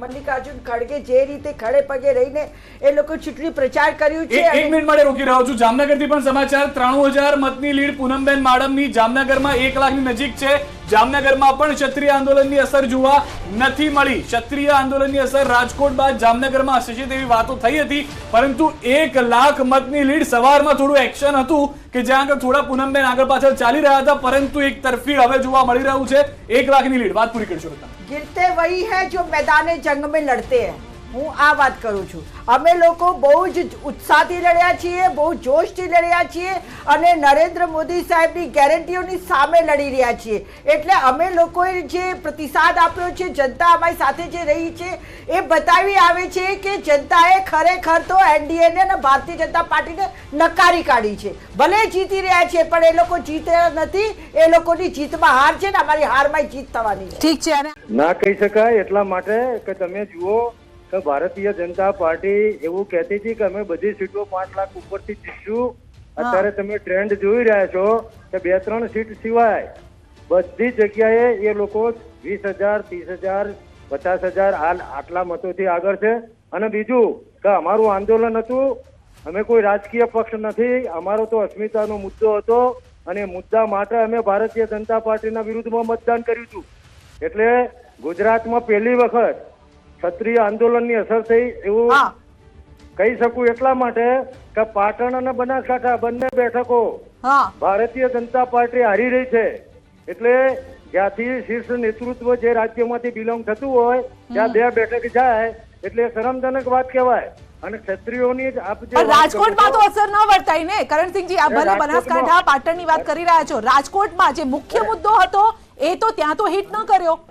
મલ્લિકાર્જુન ખડગે જે રીતે ખડે પગે રહીને એ લોકો ચૂંટણી પ્રચાર કર્યું છે। એક મિનિટ માટે રોકી રહ્યો છું। જામનગરથી પણ સમાચાર 93,000 મતની લીડ પૂનમબેન માડમની જામનગરમાં 1 લાખની નજીક છે। જામનગરમાં પણ ક્ષત્રિય આંદોલનની અસર જોવા નથી મળી। ક્ષત્રિય આંદોલનની અસર રાજકોટ બાદ જામનગરમાં હશે તેવી વાતો થઈ હતી, પરંતુ 1 લાખ મતની લીડ સવારમાં થોડું એક્શન હતું કે જ્યાં આગળ થોડા પૂનમબેન આગળ પાછળ ચાલી રહ્યા હતા, પરંતુ એક તરફી હવે જોવા મળી રહ્યું છે। 1 લાખની લીડ। વાત પૂરી કરશો તમે। गिरते वही है जो मैदान जंग में लड़ते हैं। હું આ વાત કરું છું। અમે લોકો બહુ જ ઉત્સાહથી લડ્યા છીએ, બહુ જોશથી લડ્યા છીએ અને નરેન્દ્ર મોદી સાહેબની ગેરંટીઓની સામે લડી રહ્યા છીએ। એટલે અમે લોકોએ જે પ્રતિસાદ આપ્યો છે, જનતા અમારી સાથે જે રહી છે એ બતાવી આવે છે કે જનતાએ ખરેખર તો એનડીએને અને ભારતીય જનતા પાર્ટીને નકારી કાઢી છે। ભલે જીતી રહ્યા છે પણ એ લોકો જીત્યા નથી, એ લોકોની જીતમાં હાર છે ને અમારી હારમાં જીત થવાની છે। ઠીક છે। ના કહી શકાય એટલા માટે કે તમે જુઓ કે ભારતીય જનતા પાર્ટી એવું કહેતી હતી કે અમે બધી સીટો 5 લાખ ઉપરથી જીતશું। અત્યારે તમે ટ્રેન્ડ જોઈ રહ્યા છો કે 2-3 સીટ સિવાય બધી જગ્યાએ એ લોકો 20,000, 30,000, 50,000 આટલા મતોથી આગળ છે। અને બીજું કે અમારું આંદોલન હતું, અમે કોઈ રાજકીય પક્ષ નથી, અમારો તો અસ્મિતાનો મુદ્દો હતો અને મુદ્દા માટે અમે ભારતીય જનતા પાર્ટીના વિરુદ્ધમાં મતદાન કર્યું હતું। એટલે ગુજરાતમાં પહેલી વખત ક્ષત્રિય આંદોલનની અસર થઈ એવું કહી શકું એટલા માટે કે પાટણ અને બનાસકાંઠા બંને બેઠકો ભારતીય જનતા પાર્ટી હારી રહી છે। એટલે જ્યાંથી શીર્ષ નેતૃત્વ જે રાજ્યમાંથી બિલોંગ થતું હોય ત્યાં 2 બેઠક જાય એટલે શરમજનક વાત કહેવાય। અને ક્ષત્રિયોની જ આપ જે રાજકોટમાં તો અસર ન વર્તાય ને કરણસિંહજી। આ ભલે બનાસકાંઠા પાટણની વાત કરી રહ્યા છો, રાજકોટમાં જે મુખ્ય મુદ્દો હતો એ તો ત્યાં તો હિટ ન કર્યો।